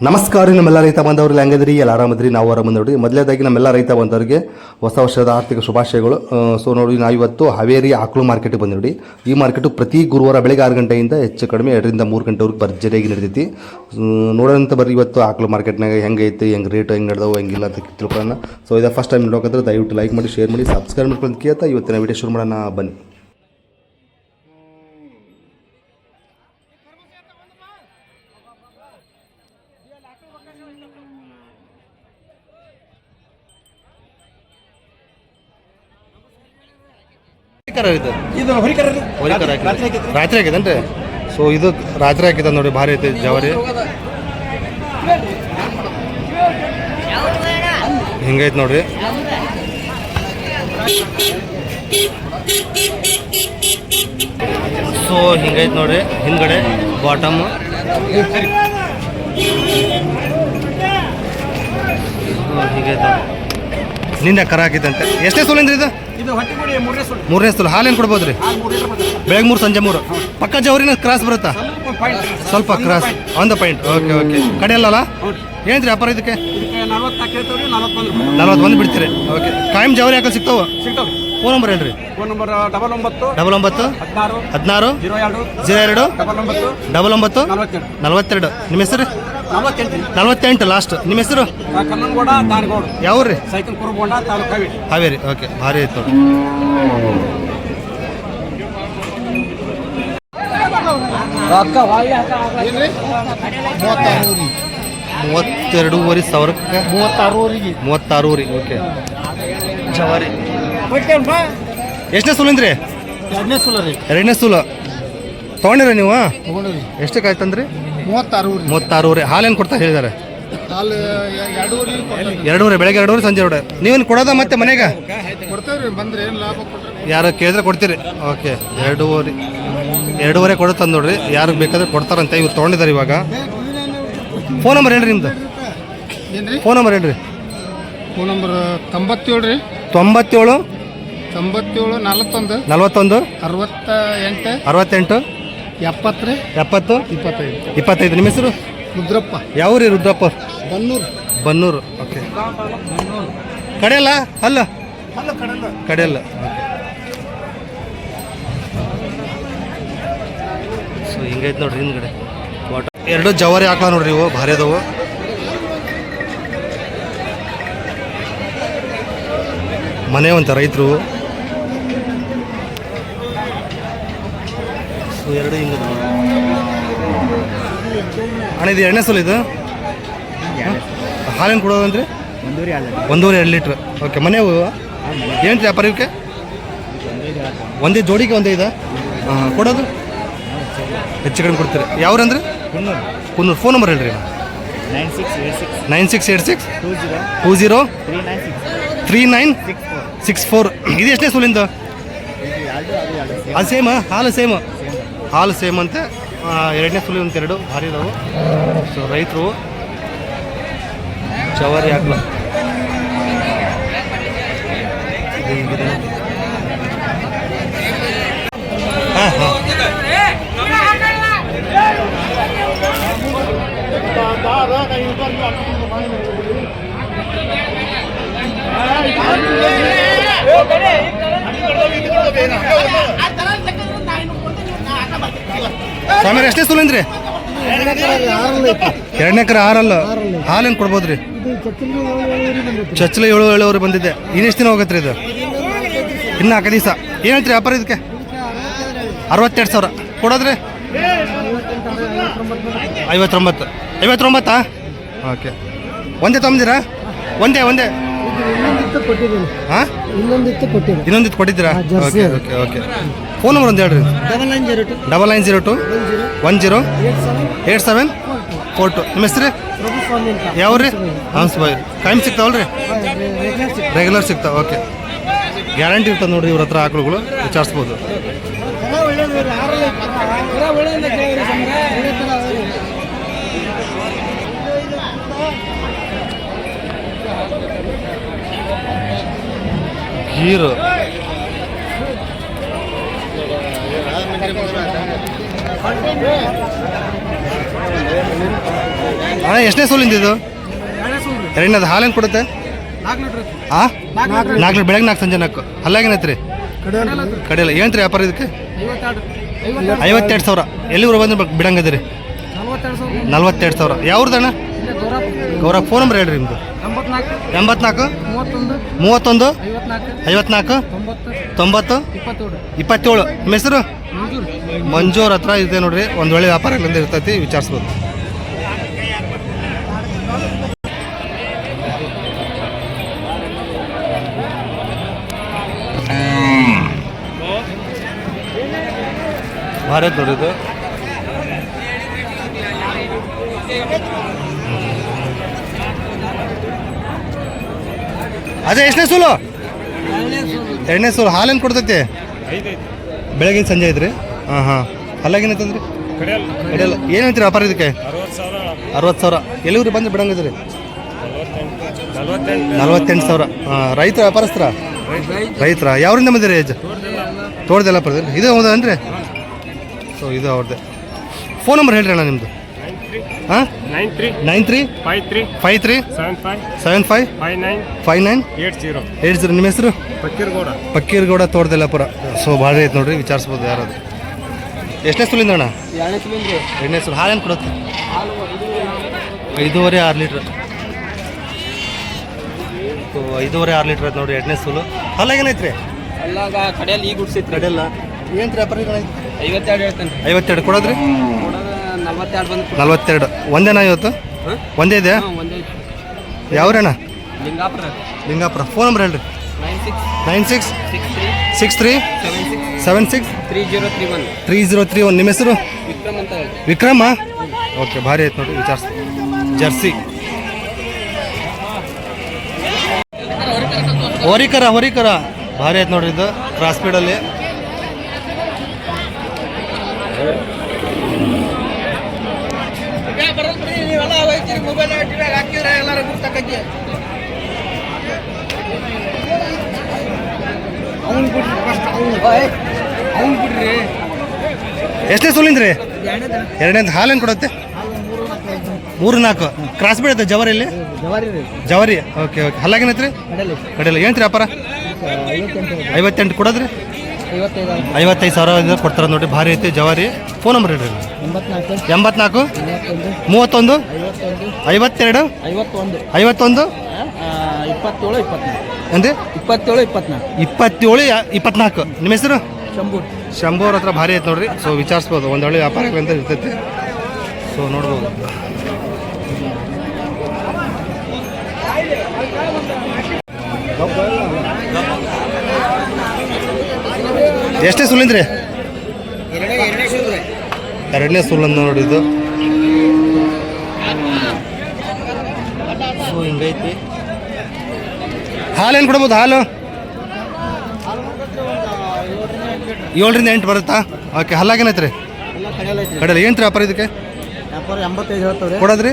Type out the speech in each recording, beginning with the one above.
ನಮಸ್ಕಾರ ನಮ್ಮೆಲ್ಲ ರೈತ ಬಾಂಧವರಿಗೆ ಹೆಂಗದ್ರಿ ಎಲ್ಲ ಆರಾಮದ್ರಿ ನಾವು ಆರಾಮದ್ರಿ ಮೊದಲೇದಾಗಿ ನಮ್ಮೆಲ್ಲ ರೈತ ಬಾಂಧವರಿಗೆ ಹೊಸ ವರ್ಷದ ಆರ್ಥಿಕ ಶುಭಾಶಯಗಳು. ಸೊ ನೋಡಿ ನಾವು ಇವತ್ತು ಹಾವೇರಿ ಆಕಳು ಮಾರ್ಕೆಟಿಗೆ ಬಂದಿವಿ. ಈ ಮಾರ್ಕೆಟು ಪ್ರತಿ ಗುರುವಾರ ಬೆಳಗ್ಗೆ 6 ಗಂಟೆಯಿಂದ ಹೆಚ್ಚು ಕಡಿಮೆ 2 ರಿಂದ 3 ಗಂಟೆವರೆಗೆ ಭರ್ಜರಿಯಾಗಿ ನಡೆದೈತಿ. ನೋಡೋಂಥ ಬರ್ರಿ ಇವತ್ತು ಆಕಳು ಮಾರ್ಕೆಟ್ನಾಗ ಹೆಂಗೈತಿ, ಹೆಂಗೆ ರೇಟ್ ಹೆಂಗೆ ನಡೆದವು ಹೆಂಗಿಲ್ಲ ಅಂತ ತಿಳ್ಕೊಳ್ಳೋಣ. ಸೊ ಇದು ಫಸ್ಟ್ ಟೈಮ್ ನೋಡೋಕಂದ್ರೆ ದಯವಿಟ್ಟು ಲೈಕ್ ಮಾಡಿ, ಶೇರ್ ಮಾಡಿ, ಸಬ್ಸ್ಕ್ರೈಬ್ ಮಾಡ್ಕೊಂಡು ಕೇಳ್ತಾ ಇವತ್ತಿನ ವಿಡಿಯೋ ಶುರು ಮಾಡೋಣ ಬನ್ನಿ. ಇದು ರಾತ್ರಿ ಹಾಕಿದನ್ರಿ. ಸೊ ಇದು ರಾತ್ರಿ ಹಾಕಿದ ನೋಡಿ, ಭಾರಿ ಐತಿ ಜವಾರಿ. ಹಿಂಗೈತೆ ನೋಡ್ರಿ. ಸೊ ಹಿಂಗೈತೆ ನೋಡ್ರಿ, ಹಿಂದ್ಗಡೆ ಬಾಟಮ್ ಹಿಂಗೈತೆ ನೋಡಿ. ನಿನ್ನೆ ಕರ ಹಾಕಿದಂತೆ. ಎಷ್ಟೇ ಸೋಲಿಂದ್ರಿ ಇದು? ಮೂರನೇ ಸೋಲು. ಹಾಲೇನು ಕೊಡ್ಬೋದ್ರಿ? ಬೆಳಗ್ಗೆ 3 ಸಂಜೆ 3. ಪಕ್ಕ ಜವರಿನ ಕ್ರಾಸ್ ಬರುತ್ತಾ? ಸ್ವಲ್ಪ cross on the point. Okay okay. ಕಡೆ ಅಲ್ಲಲ್ಲ ಏನ್ರಿ ವ್ಯಾಪಾರ ಇದಕ್ಕೆ? 41 ಬಿಡ್ತೀರಿ. ಓಕೆ. ಕಾಯಂ ಜವರಿ ಹಾಕಲ್ ಸಿಗ್ತಾವ? ಫೋನ್ ನಂಬರ್ ಹೇಳ್ರಿ. Phone number 99 16 02 99 42. ನಿಮ್ಮ ಹೆಸರು? 48 ಲಾಸ್ಟ್. ನಿಮ್ಮ ಹೆಸರು? ಕನ್ನಂಗೌಡ ದಾನಗೌಡ. ಯಾವ್ರಿ? ಸೈಕಲ್ ಕುರುಬೊಂಡ ತಾಲೂಕು ಹಾವೇರಿ. ಓಕೆ, ಭಾರಿ ಐತೆ ನೋಡಿ. $32,500. 36. ಓಕೆ. ಜವಾರಿ ಎಷ್ಟನೇ ಸೂಲಿಂದ್ರಿ? 2ನೇ ಸೂಲು. ತೊಗೊಂಡಿರ ನೀವು? ಎಷ್ಟಕ್ಕೆ ಆಯ್ತಂದ್ರಿ? 36. ಹಾಲೇನು ಕೊಡ್ತಾ ಹೇಳಿದ್ದಾರೆ? 2:30. ಬೆಳಗ್ಗೆ 2:30, ಸಂಜೆ 2. ನೀವೇನು ಕೊಡೋದ ಮತ್ತೆ ಮನೆಗೆ? ಯಾರು ಕೇಳಿದ್ರೆ ಕೊಡ್ತೀರಿ? ಓಕೆ. 2:30 ಕೊಡುತ್ತಂದು ನೋಡ್ರಿ. ಯಾರಿಗೆ ಬೇಕಾದ್ರೆ ಕೊಡ್ತಾರಂತೆ. ಇವ್ರು ತೊಗೊಂಡಿದ್ದಾರೆ ಇವಾಗ. ಫೋನ್ ನಂಬರ್ ಹೇಳ್ರಿ ನಿಮ್ದು. ಫೋನ್ ನಂಬರ್ ಹೇಳ್ರಿ. ಫೋನ್ ನಂಬರ್ 97 ರೀ. 97 41 41 68 70 70 70 25. ನಿಮ್ಮ ಹೆಸರು? ರುದ್ರಪ್ಪ. ಯಾವ ರೀ ರುದ್ರಪ್ಪ? ಬನ್ನೂರು. ಓಕೆ. ಕಡೆಯಲ್ಲ ಅಲ್ಲ? ಕಡೆಯಲ್ಲ. ಸೊ ಹಿಂಗೈತೆ ನೋಡ್ರಿ ಹಿಂದ್ಗಡೆ. 2 ಜವಾರಿ ಹಾಕ್ಲ ನೋಡ್ರಿ. ಇವು ಭಾರಿ ಅದಾವು. ಮನೆ ಅಂತ ರೈತರು. ಸೊ 2 ಹಿಂಗೆ ಅಣ್ಣ. ಇದು 2ನೇ ಸಲ. ಇದು ಹಾಲೇನು ಕೊಡೋದಂದ್ರಿ? 1.5-2 ಲೀಟ್ರ್. ಓಕೆ. ಮನೆವು ಏನು ವ್ಯಾಪಾರ ಇವಕ್ಕೆ? ಒಂದೇ ಜೋಡಿಗೆ ಒಂದೇ ಇದೆ. ಹಾಂ. ಕೊಡೋದು ಹೆಚ್ಚು ಕಡಿಮೆ ಕೊಡ್ತೀರಿ. ಯಾವ್ರಂದ್ರೆ? ಕುನ್ನೂರು. ಫೋನ್ ನಂಬರ್ ಹೇಳ್ರಿ. 9686 20 3964. ಇದು ಎಷ್ಟನೇ ಸೂಲಿಂದ? ಅದು ಸೇಮ್. ಹಾಲು ಸೇಮ್ ಅಂತೆ. 2ನೇ ಸೂಲಿ ಅಂತ 2 ಭಾರಿ ಇದಾವೆ. ಸೊ ರೈತರು ಜವಾರಿ ಹಾಕ್ಲ. ಹಾಂ ಹಾಂ. ಸ್ವಾಮಿ ಎಷ್ಟೇ ಸೂಲಿಂದ್ರಿ? 2 ಎಕರೆ 6 ಹಾಲೇನು ಕೊಡ್ಬೋದ್ರಿ? ಚಚ್ಚಲ 7 ಬಂದಿದೆ. ಇನ್ನೆಷ್ಟು ದಿನ ಹೋಗತ್ರಿ ಇದು? ಇನ್ನು 4 ದಿವಸ. ಏನು ಹೇಳ್ತೀರಿ ವ್ಯಾಪಾರ ಇದಕ್ಕೆ? 62,000 ಕೊಡೋದ್ರಿ? 59. ಓಕೆ. ಒಂದೇ ತೊಗೊಂಡಿರಾ? ಒಂದೇ ಹಾಂ. ಇನ್ನೊಂದಿತ್ತು ಕೊಟ್ಟಿದ್ದೀರಾ? Okay okay okay. Phone number ಒಂದು ಹೇಳ್ರಿ. 9902 10 87 42. ನಿಮ್ಮ ಹೆಸರು? ಯಾವ್ರಿ? ಹಂಸಬಾಯಿ. ಟೈಮ್ ಸಿಗ್ತಾವಲ್ರಿ? ರೆಗ್ಯುಲರ್ ಸಿಗ್ತಾವ. ಓಕೆ. ಗ್ಯಾರಂಟಿ ಇರ್ತದೆ ನೋಡ್ರಿ ಇವ್ರ ಹತ್ರ ಆಕಳುಗಳು. ವಿಚಾರಿಸ್ಬೋದು. ಗೀರು ಅಣ್ಣ ಎಷ್ಟನೇ ಸೋಲಿಂದ ಇದು? ಎರಡನೇದು ಹಾಲೇನು ಕೊಡುತ್ತೆ? ಹಾಂ 4 ಲೀಟ್ರ್ ಬೆಳಗ್ಗೆ 4 ಸಂಜೆ 4. ಅಲ್ಲಾಗೇನೈತೆ ರೀ? ಕಡೆಯಲ್ಲ ಏನಂತ್ರಿ ವ್ಯಾಪಾರ ಇದಕ್ಕೆ? 52,000. ಎಲ್ಲಿವರೆಗೆ ಬಂದು ಬಿಡಂಗದಿರಿ? 42,000. ಯಾವ್ದಣ್ಣ? ಗೌರವ್. ಫೋನ್ ನಂಬರ್ ಹೇಳ್ರಿ ನಿಮ್ಮದು? 84 31 54 90 27. ನಿಮ್ಮ ಹೆಸರು? ಮಂಜೂರ್ ಹತ್ರ ಇದೆ ನೋಡ್ರಿ. ಒಂದು ಒಳ್ಳೆ ವ್ಯಾಪಾರಗಳಿಂದ ಇರ್ತೈತಿ, ವಿಚಾರಿಸ್ಬೋದು. ಭಾರತ್ ನೋಡಿ ಇದು. ಅದೇ ಎಷ್ಟನೇ ಸೂಲು? ಎರಡನೇ ಸೂಲು. ಹಾಲೇನು ಕೊಡ್ತೈತಿ? ಬೆಳಗಿನ ಸಂಜೆ ಐತ್ರಿ. ಹಾಂ. ಅಲ್ಲಾಗೇನೈತಂದ್ರಿ? ಕಡೆಯಲ್ಲ. ಏನೈತ್ರಿ ವ್ಯಾಪಾರ ಇದಕ್ಕೆ? 60,000. ಎಲ್ಲಿವ್ರಿ ಬಂದು ಬಿಡಂಗಿದ್ರಿ? 48,000. ರೈತರ ವ್ಯಾಪಾರಸ್ತ್ರ? ರೈತರ. ಯಾವ್ರಿಂದ ಬಂದಿರಿ? ಏಜ್ ತೋಟದೆಲ್ಲ ಬರ್ದಿರಿ. ಇದು ಹೌದನ್ರಿ? ಸೊ ಇದು ಅವ್ರದ್ದೇ. ಫೋನ್ ನಂಬರ್ ಹೇಳ್ರಿ ಅಣ್ಣ ನಿಮ್ಮದು? ಹಾಂ 93 53 75 59 80. ನಿಮ್ಮ ಹೆಸರು? ಪಕ್ಕೀರ್ಗೌಡ ತೋಟದೆಲ್ಲಪುರ. ಸೊ ಭಾಳ ಐತೆ ನೋಡ್ರಿ, ವಿಚಾರಿಸ್ಬೋದು ಯಾರದು. ಎಷ್ಟನೇ ಸೂಲಿಂದ ಅಣ್ಣ? ಎರಡನೇ ಸೂಲು. ಹಾಲೇನು ಕೊಡುತ್ತೆ? 5.5 6 ಲೀಟ್ರ್. 5.5 6 ಲೀಟ್ರ್ ಐತೆ ನೋಡ್ರಿ ಎರಡನೇ ಸೂಲು. ಹಾಲಾಗೇನೈತ್ರಿ? ಕಡೆಯಲ್ಲಿ ಈಗ ಗುಡ್ಸೈತಿ. ಕಡೆಯಲ್ಲ ಏನು ವ್ಯಾಪಾರ? 52 ಹೇಳ್ತಾನೆ. 52 ಕೊಡೋದ್ರಿ? 42 ಬಂದು 42. ಒಂದೇನಾ ಇವತ್ತು? ಒಂದೇ ಇದೆ? ಯಾವ್ರಣ್ಣ? ಲಿಂಗಾಪುರ. ಫೋನ್ ನಂಬರ್ ಹೇಳ್ರಿ? 96 63 76 3031. ನಿಮ್ಮ ಹೆಸರು? ವಿಕ್ರಮ. ಓಕೆ, ಭಾರಿ ಆಯ್ತು ನೋಡಿ, ವಿಚಾರಿಸಿ. ಜರ್ಸಿ ಹೊರಿಕರ ಭಾರಿ ಆಯ್ತು ನೋಡ್ರಿ. ಇದು ಕ್ರಾಸ್ ಸ್ಪೀಡಲ್ಲಿ. ಎಷ್ಟೇ ಸೂಲಿಂದ್ರಿ? ಎರಡನೇದು. ಹಾಲೇನು ಕೊಡುತ್ತೆ? 3 4. ಕ್ರಾಸ್ ಬೀಳುತ್ತೆ ಜವಾರಿಯಲ್ಲಿ? ಜವಾರಿ. ಓಕೆ. ಹಲ್ಲಾಗೇನೈತ್ರಿ? ಕಡೆಯಲ್ಲ. ಏನಂತ್ರಿ ವ್ಯಾಪಾರ? 58 ಕೊಡೋದ್ರಿ? 55,000 ಕೊಡ್ತಾರೆ ನೋಡ್ರಿ, ಭಾರಿ ಐತಿ ಜವಾರಿ. ಫೋನ್ ನಂಬರ್ ಹೇಳ್ರಿ? 84 31 52 51 ಅಂದರೆ 27 24. ನಿಮ್ಮ ಹೆಸರು? ಶಂಭೂರ್ ಹತ್ರ. ಭಾರಿ ಐತೆ ನೋಡ್ರಿ. ಸೊ ವಿಚಾರಿಸ್ಬೋದು, ಒಂದು ಒಳ್ಳೆ ವ್ಯಾಪಾರಗಳಿಂದ ಇರ್ತೈತಿ. ಸೊ ನೋಡ್ಬೋದು. ಎಷ್ಟೇ ಸೂಲಿಂದ್ರಿ? ಎರಡನೇ ಸೂಲಂದ ನೋಡಿದ್ದು. ಸೊ ಹಿಂಗೈತಿ. ಹಾಲೇನು ಕೊಡ್ಬೋದು? ಹಾಲು 7 ರಿಂದ 8 ಬರುತ್ತಾ? ಓಕೆ. ಹಲ್ಲಾಗೇನೈತ್ರಿ? ಕಡೆಯಲ್ಲ. ಏನು ವ್ಯಾಪಾರ ಇದಕ್ಕೆ? 85 ಹೇಳ್ತಾರೆ. ಕೊಡೋದ್ರಿ?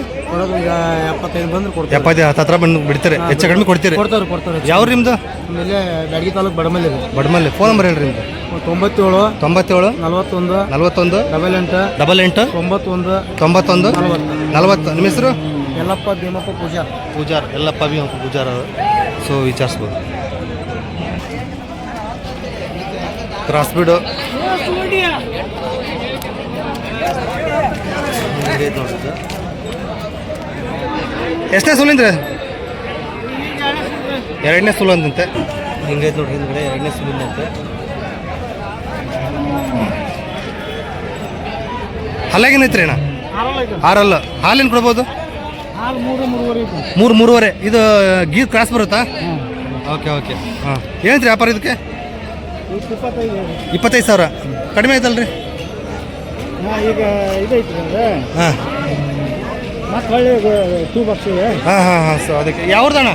ಈಗ 75 ಬಂದ್ರೆ ಕೊಡ್ತಾರೆ. 70 ಹತ್ರ ಬಂದು ಬಿಡ್ತಾರೆ, ಹೆಚ್ಚು ಕಡಿಮೆ ಕೊಡ್ತೀರಿ? ಕೊಡ್ತಾರೆ. ಯಾವ್ದು ನಿಮ್ಮದು? ಆಮೇಲೆ ಬ್ಯಾಡಗಿ ತಾಲೂಕು ಬಡಮಲ್ಲಿ. ಫೋನ್ ನಂಬರ್ ಹೇಳ್ರಿ ನಿಮ್ಮದು? 97 41 88 88 91 40. ನಿಮ್ಮ ಹೆಸರು? ಯಲ್ಲಪ್ಪ ಭೀಮಪ್ಪ ಪೂಜಾರ್. ಯಲ್ಲಪ್ಪ ಭೀಮಪ್ಪ ಪೂಜಾರ್ ಅವರು. ಸೊ ವಿಚಾರಿಸ್ಬೋದು. ಕ್ರಾಸ್ ಬೀಡು ಎಷ್ಟನೇ ಸೂಲಿಂದ್ರಿ? ಎರಡನೇ ಸೂಲು ಅಂದಂತೆ. ಹಿಂಗೈತೆ ನೋಡ್ರಿ ಹಿಂದ್ಗಡೆ. ಎರಡನೇ ಸೂಲಿಂದಂತೆ. ಹಲ್ಲಾಗೇನೈತ್ರಿ ಅಣ್ಣ? 6 ಹಾಲೇನು ಕೊಡ್ಬೋದು? 3 3.5. ಇದು ಗೀರ್ ಕ್ರಾಸ್ ಬರುತ್ತಾ? ಓಕೆ. ಹಾಂ. ಏನಂತ್ರಿ ವ್ಯಾಪಾರ ಇದಕ್ಕೆ? 25,000. ಕಡಿಮೆ ಆಯ್ತಲ್ರಿ? ಈಗ ಇದೈತಿ. ಹಾಂ ಮತ್ತೆ ಹೊಳ್ಳಿ 2 ಬಾಕ್ಸ್ ಇದೆ. ಹಾಂ. ಸೊ ಅದಕ್ಕೆ ಯಾವ್ದಣ್ಣ?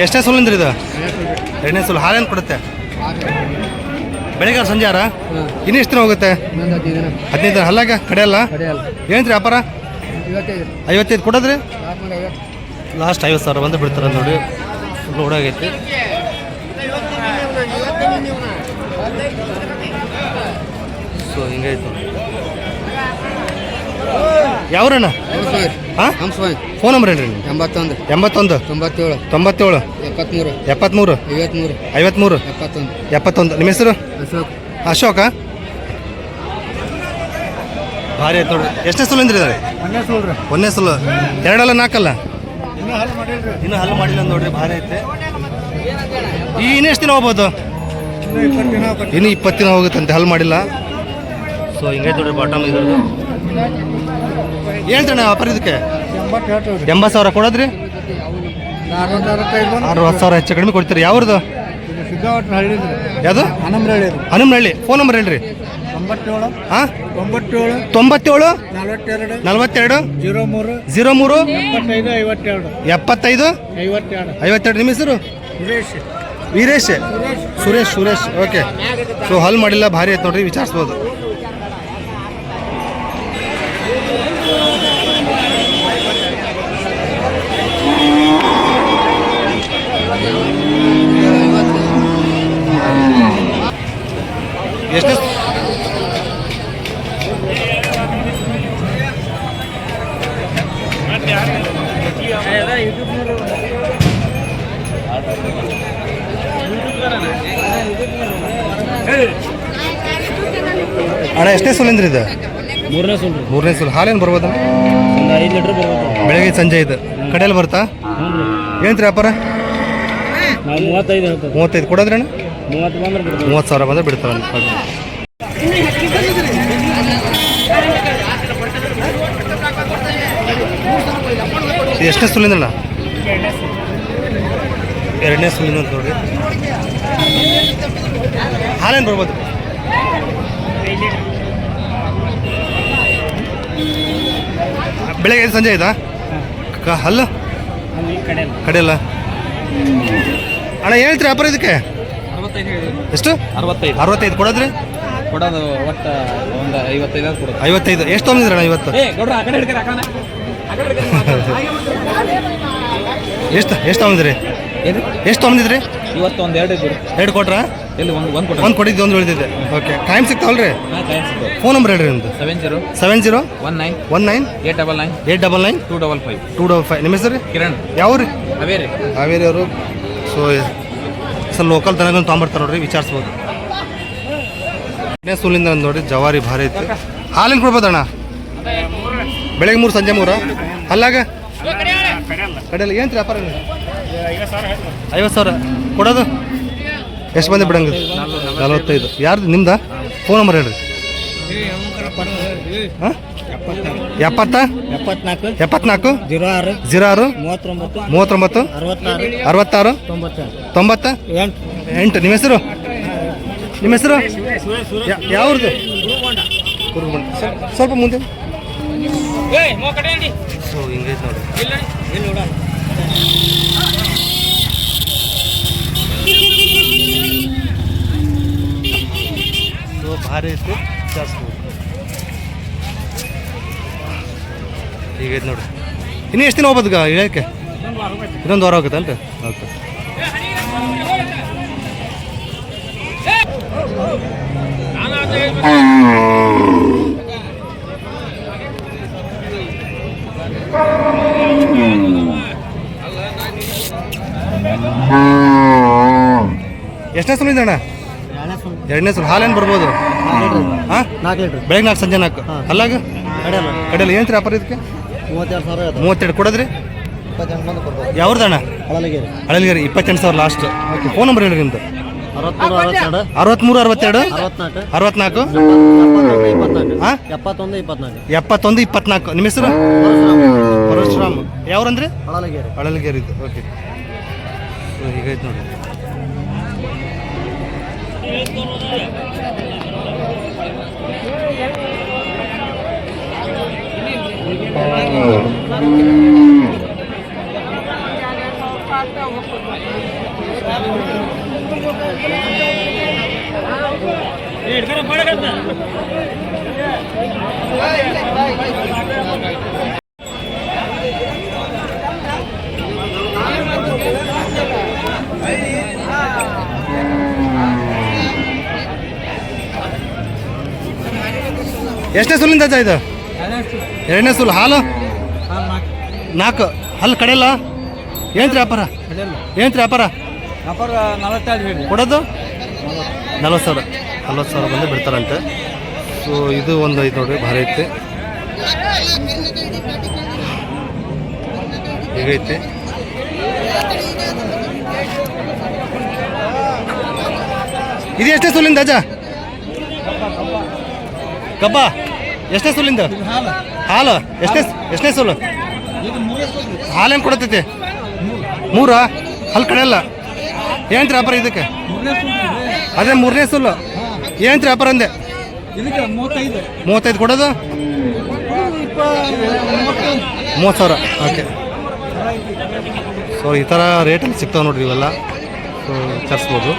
ಎಷ್ಟೇ ಸೂಲಿಂದ್ರಿ ಇದು? ಎರಡನೇ ಸೂಲು. ಹಾಲೇನು ಕೊಡುತ್ತೆ? ಬೆಳಿಗ್ಗೆ ಸಂಜೆ ಇನ್ನೂ ಎಷ್ಟು ದಿನ ಹೋಗುತ್ತೆ? 15 ದಿನ. ಹಲ್ಲಾಗ ಕಡೆಯಲ್ಲ? ಏನಂತ್ರಿ ವ್ಯಾಪಾರ? 55 ಕೊಡೋದ್ರಿ? ಲಾಸ್ಟ್ 50,000 ಬಂದು ಬಿಡ್ತಾರೆ ನೋಡಿ. ಫುಲ್ ಓಡಾಗೈತಿ. ಸೊ ಹಿಂಗಾಯ್ತು. ಯಾವ್ರಣ್ಣ? ಹಾಂ, ಫೋನ್ ನಂಬರ್ ಏನ್ರಿ? 81 81 97 97 73 73 53 53 71. ನಿಮ್ಮ ಹೆಸರು? ಅಶೋಕ್. ಅಶೋಕ. ಭಾರಿ ಆಯ್ತು ನೋಡ್ರಿ. ಎಷ್ಟನೇ ಸುಲ್ ಅಂದ್ರಿ ಇದಾರೆ? ಒಂದನೇ ಸುಲ್ಲು. ಎರಡಲ್ಲ ನಾಲ್ಕಲ್ಲ? ಇನ್ನೂ ಹಲ್ಲು ಮಾಡಿಲ್ಲ ನೋಡ್ರಿ. ಭಾರಿ ಐತೆ. ಇನ್ನು ಎಷ್ಟು ದಿನ ಹೋಗ್ಬೋದು? ಇನ್ನು 20 ದಿನ ಹೋಗುತ್ತಂತೆ, ಹಲ್ಲು ಮಾಡಿಲ್ಲ. ಸೊ ಹಿಂಗೈತೆ ನೋಡ್ರಿ ಬಾಟಮ್ ಇದ್ರದ್ದು. ಹೇಳ್ತಾನೆ ವ್ಯಾಪಾರ ಇದಕ್ಕೆ 80,000 ಕೊಡೋದ್ರಿ? 60,000 ಹೆಚ್ಚು ಕಡಿಮೆ ಕೊಡ್ತೀರಿ. ಯಾವ್ದು? ಯಾವುದು? ಹನುಮನಹಳ್ಳಿ. ಫೋನ್ ನಂಬರ್ ಹೇಳ್ರಿ. 97 97 42 03 75 52. ನಿಮ್ಮ ಹೆಸರು? ವೀರೇಶ್. ಸುರೇಶ್. ಓಕೆ. ಸೊ ಹಲ್ ಮಾಡಿಲ್ಲ, ಭಾರಿ ಆಯ್ತು ನೋಡ್ರಿ, ವಿಚಾರಿಸ್ಬೋದು. ಎಷ್ಟೇ ಅಣ್ಣ, ಎಷ್ಟನೇ ಸುಲಿಂದ್ರಿ ಇದು? ಮೂರನೇ ಸುಲ್. ಹಾಲೇನು ಬರ್ಬೋದ? 5 ಲೀಟ್ರ್ ಬರ್ಬೋದು. ಬೆಳಗ್ಗೆ ಸಂಜೆ ಇದು ಕಡೆಯಲ್ಲಿ ಬರ್ತಾ? ಏನಂತ್ರಿ ವ್ಯಾಪಾರ? 35 ಕೊಡೋದ್ರಿ ಅಣ್ಣ? 30,000 ಬಂದ್ರೆ ಬಿಡ್ತಾರೆ. ಎಷ್ಟನೇ ಸುಲಿಂದ್ರಣ್ಣ? ಎರಡನೇ ಸುಲಿಂದ ಅಂತ ನೋಡ್ರಿ. ಹಾಲೇನು ಬರ್ಬೋದು? ಬೆಳಗ್ಗೆ ಸಂಜೆ ಇದಾ ಹಲ್ಲು? ಕಡೆಯಲ್ಲ ಅಣ್ಣ. ಹೇಳ್ತೀರಿ ವ್ಯಾಪಾರ ಇದಕ್ಕೆ? ಎಷ್ಟು? 65 ಕೊಡೋದ್ರಿ? ಕೊಡೋದು ಒಟ್ಟು ಒಂದು 55 ಕೊಡೋದು. 55. ಎಷ್ಟು ತೊಗೊಂಡಿದ್ರಣ್ಣ ಇವತ್ತು? ಎಷ್ಟು ತೊಗೊಂಡಿದ್ರಿ? ಎಷ್ಟು ತೊಗೊಂಡಿದ್ರಿ ಇವತ್ತು? ಒಂದು 2 ಕೊಟ್ರಾ? ಎಲ್ಲಿ? ಒಂದು ಕೊಟ್ಟಿದ್ದು, ಒಂದು ಉಳಿದಿದೆ. ಓಕೆ. ಟೈಮ್ ಸಿಗ್ತಾವಲ್ರಿ? ಫೋನ್ ನಂಬರ್ ಹೇಳ್ರಿ ನಿಮ್ದು? 70 19 899 255 255. ನಿಮ್ಮ ಹೆಸರು? ಕಿರಣ್. ಯಾವ್ರಿ? ಹಾವೇರಿ ಅವರು. ಸೊ ಸರ್ ಲೋಕಲ್ ದನಗಳನ್ನು ತೊಗೊಂಬರ್ತಾರೆ ನೋಡ್ರಿ, ವಿಚಾರಿಸ್ಬೋದು. ಸುಲಿಂದ ನೋಡ್ರಿ, ಜವಾರಿ ಭಾರಿ ಐತಿ. ಹಾಲಿನ ಕೊಡ್ಬೋದಣ್ಣ? ಬೆಳಗ್ಗೆ 3 ಸಂಜೆ 3. ಅಲ್ಲಾಗ ಕಡೆಯಲ್ಲ ಏನು ವ್ಯಾಪಾರ? 50,000 ಕೊಡೋದು? ಎಷ್ಟು ಬಂದು ಬಿಡಂಗ? 45. ಯಾರ್ದು? ನಿಮ್ದಾ? ಫೋನ್ ನಂಬರ್ ಹೇಳ್ರಿ. 70 74 06 39 66 90 8. ನಿಮ್ಮ ಹೆಸರು? ಯಾವ್ದು? ಸ್ವಲ್ಪ ಮುಂದೆ. ಸೊ ಹಿಂಗೈತೆ ನೋಡಿ. ಸೊ ಭಾರಿ ಐತಿ, ಜಾಸ್ತಿ ಹೀಗೈತೆ ನೋಡ್ರಿ. ಇನ್ನೂ ಎಷ್ಟು ದಿನ ಹೋಗ್ಬೋದು ಇಳಕ್ಕೆ? ಇನ್ನೊಂದು ವಾರ ಹೋಗುತ್ತಲ್ರಿ? ಓಕೆ. ಎಷ್ಟನೇ ಸುಲಿಂದ ಅಣ್ಣ? ಎರಡನೇ ಸುಲ್. ಹಾಲೇನು ಬರ್ಬೋದು? ಹಾಂ, 4 ಲೀಟ್ರ್. ಬೆಳಗ್ಗೆ 4 ಸಂಜೆ 4. ಅಲ್ಲಾಗ ಕಡೆಯಲ್ಲಿ ಏನು ವ್ಯಾಪಾರ ಇದಕ್ಕೆ? 32 ಕೊಡೋದ್ರಿ? ಯಾವ್ದಣ್ಣ? ಹಳಲ್ಗೇರಿ. 28,000 ಲಾಸ್ಟ್. ಓಕೆ. ಫೋನ್ ನಂಬರ್ ಹೇಳಿ ನಿಮ್ದು? 63 62 64 ಹಾಂ 71 24. ನಿಮ್ಮ ಹೆಸರು? ಪರಶುರಾಮ್. ಯಾವ್ರಂದ್ರೆ? ಹಳಲ್ಗೇರಿ ಇದು. ಓಕೆ. ಹೀಗೈತೆ ನೋಡಿ. ಎಷ್ಟನೇ ಸುಲಿಂದ ಅಜ್ಜ ಇದು? ಎರಡನೇ ಸುಲು. ಹಾಲು 4. ಹಲ್ಲು ಕಡೆಯಲ್ಲ? ಏನ್ರಿ ವ್ಯಾಪಾರ? ವ್ಯಾಪಾರ ಕೊಡೋದು 40,000. 40,000 ಬಂದು ಬಿಡ್ತಾರಂತೆ. ಸೊ ಇದು ಒಂದು ಐತೆ ನೋಡ್ರಿ, ಭಾರಿ ಐತೆ. ಹೀಗೈತೆ. ಇದು ಎಷ್ಟೇ ಸುಲಿಂದ ಅಜ್ಜ? ಕಬ್ಬ ಎಷ್ಟೇ ಸುಲಿಂದ? ಹಾಲು ಎಷ್ಟೇ ಸುಲು? ಹಾಲೇನು ಕೊಡತೈತಿ? 3. ಹಲ್ಲು ಕಡೆಯಲ್ಲ? ಏನ್ರಿ ವ್ಯಾಪಾರ ಇದಕ್ಕೆ? ಅದೇ 3ನೇ ಸುಲ್ಲು. ಏನ್ರಿ ವ್ಯಾಪಾರ ಅಂದೆ? 35 ಕೊಡೋದು? 30,000. ಓಕೆ. ಸೊ ಈ ಥರ ರೇಟಲ್ಲಿ ಸಿಗ್ತಾವೆ ನೋಡ್ರಿ ಇವೆಲ್ಲ. ಸೊ ವಿಚಾರಿಸ್ಬೋದು.